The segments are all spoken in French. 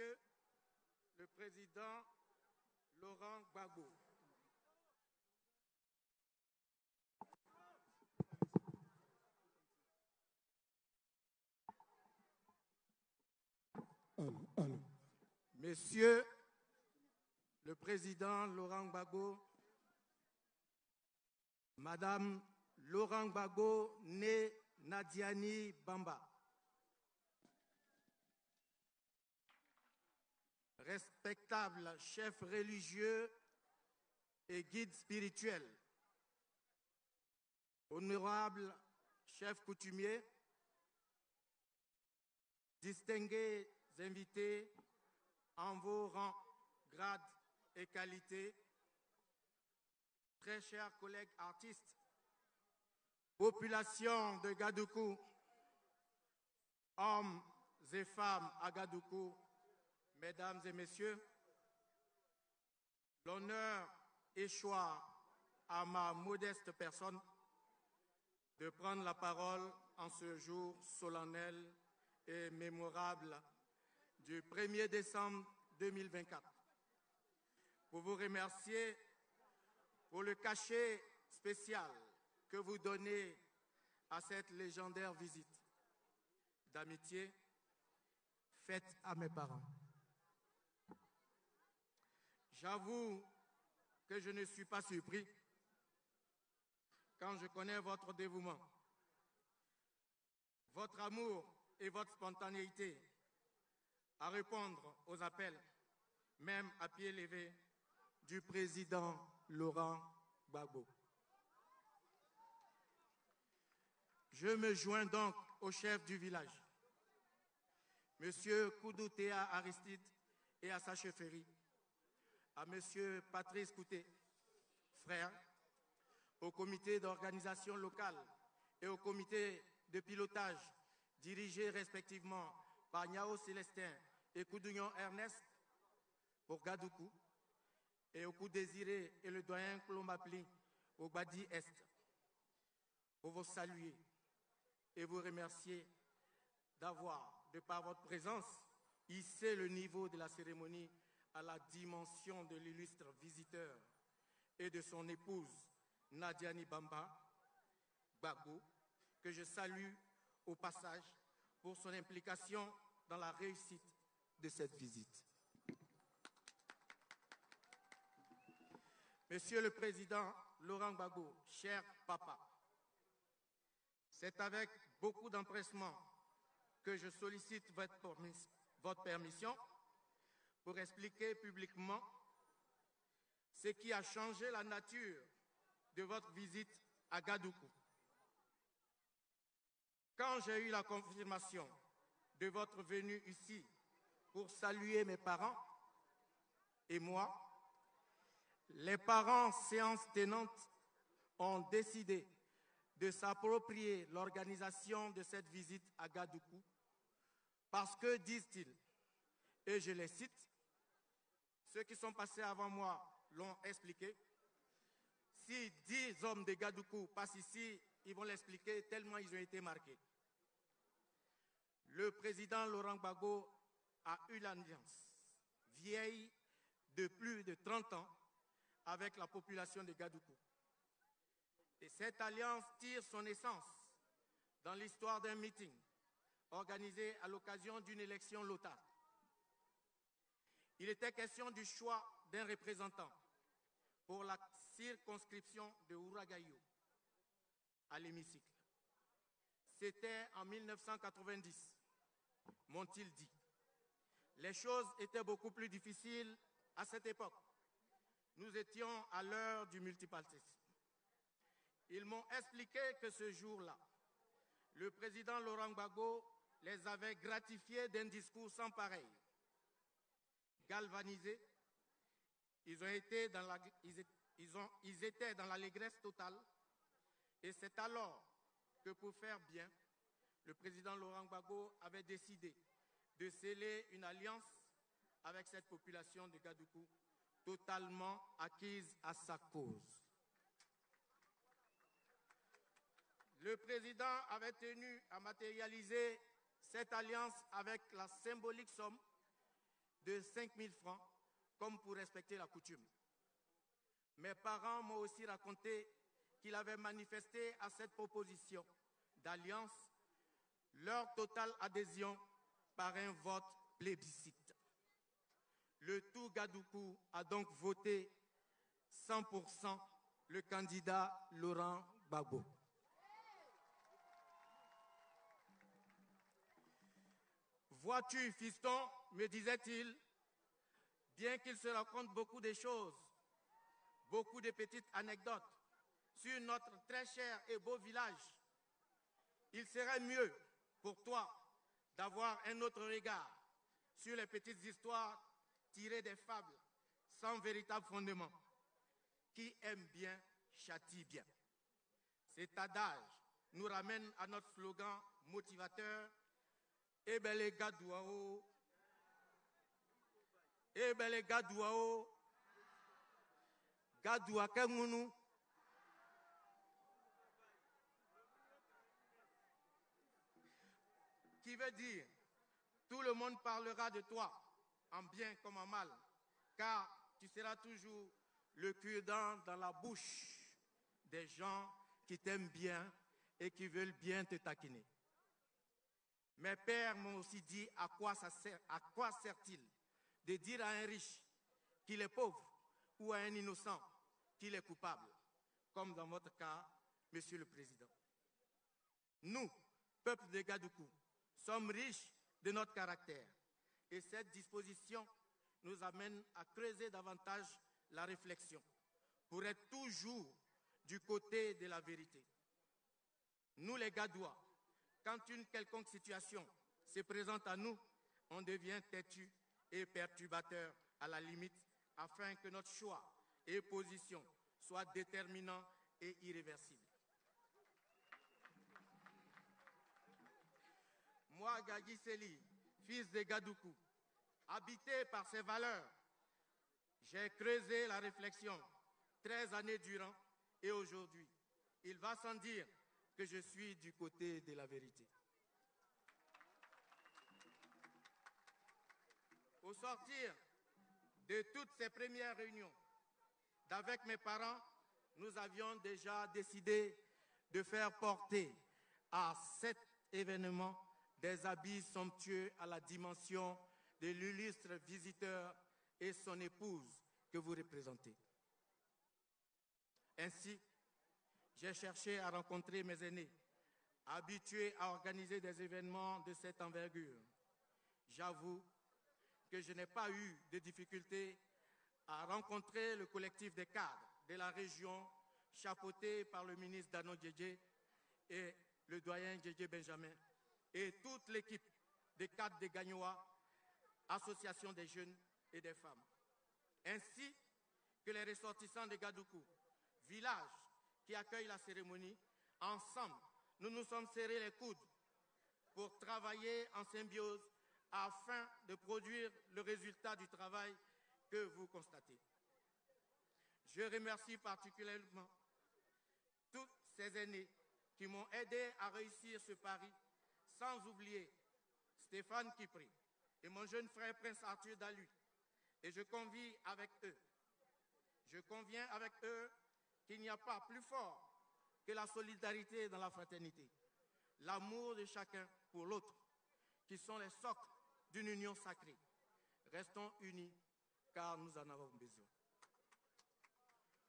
Monsieur le Président Laurent Gbagbo. Monsieur le Président Laurent Gbagbo, Madame Laurent Gbagbo, née Nadiani Bamba. Respectable chef religieux et guide spirituel, honorable chef coutumier, distingués invités en vos rangs, grades et qualités, très chers collègues artistes, population de Gadougou, hommes et femmes à Gadougou, mesdames et messieurs, l'honneur échoit à ma modeste personne de prendre la parole en ce jour solennel et mémorable du 1er décembre 2024. Pour vous remercier pour le cachet spécial que vous donnez à cette légendaire visite d'amitié faite à mes parents. J'avoue que je ne suis pas surpris quand je connais votre dévouement, votre amour et votre spontanéité à répondre aux appels, même à pied levé, du président Laurent Gbagbo. Je me joins donc au chef du village, M. Koudoutéa Aristide, et à sa chefferie, à M. Patrice Kouté, frère, au comité d'organisation locale et au comité de pilotage dirigé respectivement par Niao Célestin et Koudouignon Ernest pour Gadougou, et au coup désiré et le doyen Clomapli au Badi Est, pour vous saluer et vous remercier d'avoir, de par votre présence, hissé le niveau de la cérémonie à la dimension de l'illustre visiteur et de son épouse Nadiani Bamba Gbagbo, que je salue au passage pour son implication dans la réussite de cette visite. Monsieur le Président Laurent Gbagbo, cher papa, c'est avec beaucoup d'empressement que je sollicite votre permission pour expliquer publiquement ce qui a changé la nature de votre visite à Gadougou. Quand j'ai eu la confirmation de votre venue ici pour saluer mes parents et moi, les parents séance tenante ont décidé de s'approprier l'organisation de cette visite à Gadougou parce que, disent-ils, et je les cite, ceux qui sont passés avant moi l'ont expliqué, si 10 hommes de Gadougou passent ici, ils vont l'expliquer tellement ils ont été marqués. Le président Laurent Gbagbo a eu l'alliance vieille de plus de 30 ans avec la population de Gadougou. Et cette alliance tire son essence dans l'histoire d'un meeting organisé à l'occasion d'une élection locale. Il était question du choix d'un représentant pour la circonscription de Ouragaïo à l'hémicycle. C'était en 1990, m'ont-ils dit. Les choses étaient beaucoup plus difficiles à cette époque. Nous étions à l'heure du multipartisme. Ils m'ont expliqué que ce jour-là, le président Laurent Gbagbo les avait gratifiés d'un discours sans pareil. Galvanisés, ils étaient dans l'allégresse totale, et c'est alors que pour faire bien, le président Laurent Gbagbo avait décidé de sceller une alliance avec cette population de Gadougou totalement acquise à sa cause. Le président avait tenu à matérialiser cette alliance avec la symbolique somme de 5 000 francs, comme pour respecter la coutume. Mes parents m'ont aussi raconté qu'ils avaient manifesté à cette proposition d'alliance leur totale adhésion par un vote plébiscite. Le tout Gadoukou a donc voté 100% le candidat Laurent Gbagbo. Vois-tu, fiston, me disait-il, bien qu'il se raconte beaucoup de choses, beaucoup de petites anecdotes sur notre très cher et beau village, il serait mieux pour toi d'avoir un autre regard sur les petites histoires tirées des fables sans véritable fondement. Qui aime bien, châtie bien. Cet adage nous ramène à notre slogan motivateur « Ebele Gadouao, Ebele Gadouao, Gadoua Kemounou ». Qui veut dire tout le monde parlera de toi, en bien comme en mal, car tu seras toujours le cure-dent dans la bouche des gens qui t'aiment bien et qui veulent bien te taquiner. Mes pères m'ont aussi dit à quoi sert-il de dire à un riche qu'il est pauvre ou à un innocent qu'il est coupable, comme dans votre cas, Monsieur le Président. Nous, peuple de Gadoukou, sommes riches de notre caractère et cette disposition nous amène à creuser davantage la réflexion pour être toujours du côté de la vérité. Nous les Gadouas, quand une quelconque situation se présente à nous, on devient têtu et perturbateur à la limite afin que notre choix et position soient déterminants et irréversibles. Moi, Gagui Seli, fils de Gadoukou, habité par ces valeurs, j'ai creusé la réflexion 13 années durant et aujourd'hui, il va sans dire que je suis du côté de la vérité. Au sortir de toutes ces premières réunions, d'avec mes parents, nous avions déjà décidé de faire porter à cet événement des habits somptueux à la dimension de l'illustre visiteur et son épouse que vous représentez. Ainsi, j'ai cherché à rencontrer mes aînés, habitués à organiser des événements de cette envergure. J'avoue que je n'ai pas eu de difficulté à rencontrer le collectif des cadres de la région, chapeauté par le ministre Dano Djedje et le doyen Djedje Benjamin, et toute l'équipe des cadres de Gagnoa, association des jeunes et des femmes, ainsi que les ressortissants de Gadoukou, village qui accueille la cérémonie. Ensemble, nous nous sommes serrés les coudes pour travailler en symbiose afin de produire le résultat du travail que vous constatez. Je remercie particulièrement tous ces aînés qui m'ont aidé à réussir ce pari, sans oublier Stéphane Kipri et mon jeune frère Prince Arthur Dalu. Et je conviens avec eux qu'il n'y a pas plus fort que la solidarité dans la fraternité, l'amour de chacun pour l'autre, qui sont les socles d'une union sacrée. Restons unis, car nous en avons besoin.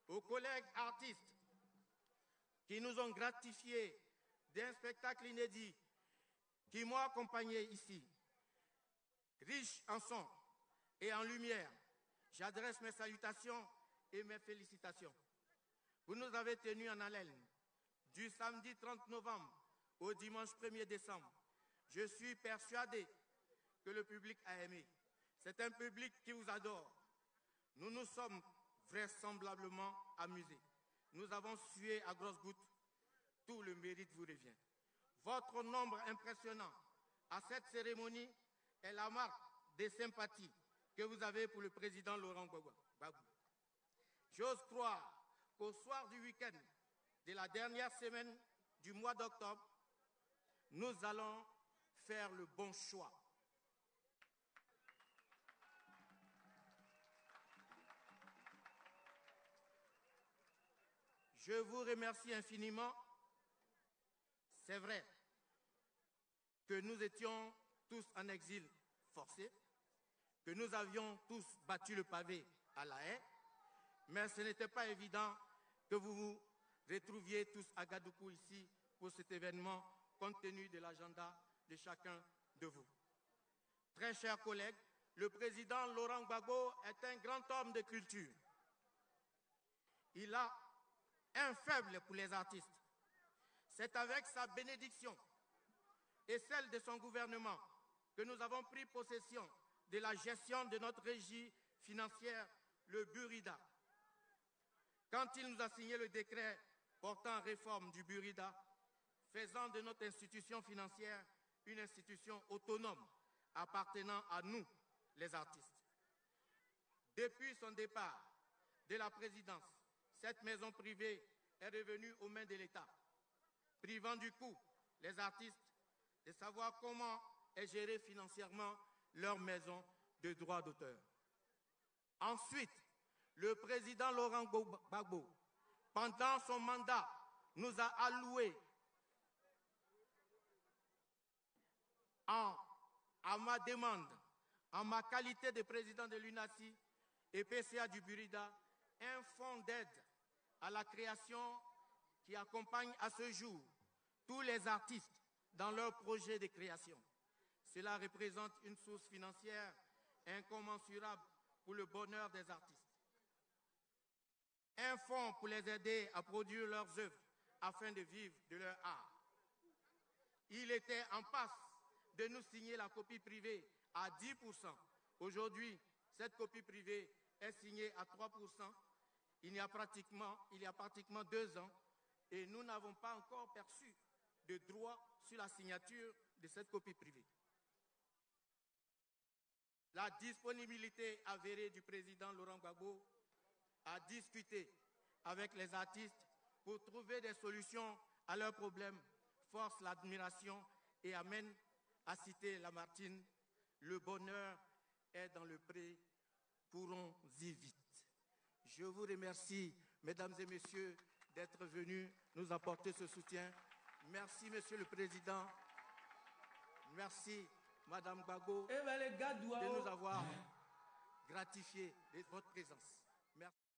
Aux collègues artistes qui nous ont gratifiés d'un spectacle inédit, qui m'ont accompagné ici, riche en son et en lumière, j'adresse mes salutations et mes félicitations. Vous nous avez tenus en haleine du samedi 30 novembre au dimanche 1er décembre. Je suis persuadé que le public a aimé. C'est un public qui vous adore. Nous nous sommes vraisemblablement amusés. Nous avons sué à grosses gouttes. Tout le mérite vous revient. Votre nombre impressionnant à cette cérémonie est la marque des sympathies que vous avez pour le président Laurent Gbagbo. J'ose croire qu'au soir du week-end de la dernière semaine du mois d'octobre, nous allons faire le bon choix. Je vous remercie infiniment. C'est vrai que nous étions tous en exil forcé, que nous avions tous battu le pavé à La Haye, mais ce n'était pas évident que vous vous retrouviez tous à Gadougou ici pour cet événement, compte tenu de l'agenda de chacun de vous. Très chers collègues, le président Laurent Gbagbo est un grand homme de culture. Il a un faible pour les artistes. C'est avec sa bénédiction et celle de son gouvernement que nous avons pris possession de la gestion de notre régie financière, le Burida. Quand il nous a signé le décret portant réforme du Burida, faisant de notre institution financière une institution autonome appartenant à nous, les artistes. Depuis son départ de la présidence, cette maison privée est revenue aux mains de l'État, privant du coup les artistes de savoir comment est gérée financièrement leur maison de droit d'auteur. Ensuite, le président Laurent Gbagbo, pendant son mandat, nous a alloué à ma demande, en ma qualité de président de l'UNASI et PCA du Burida, un fonds d'aide à la création qui accompagne à ce jour tous les artistes dans leurs projets de création. Cela représente une source financière incommensurable pour le bonheur des artistes. Un fonds pour les aider à produire leurs œuvres afin de vivre de leur art. Il était en passe de nous signer la copie privée à 10%. Aujourd'hui, cette copie privée est signée à 3%. Il y a pratiquement 2 ans et nous n'avons pas encore perçu de droit sur la signature de cette copie privée. La disponibilité avérée du président Laurent Gbagbo à discuter avec les artistes pour trouver des solutions à leurs problèmes force l'admiration et amène à citer Lamartine, le bonheur est dans le pré, courons-y vite. Je vous remercie, mesdames et messieurs, d'être venus nous apporter ce soutien. Merci, monsieur le président. Merci, madame Gbagbo, de nous avoir gratifié de votre présence. Merci.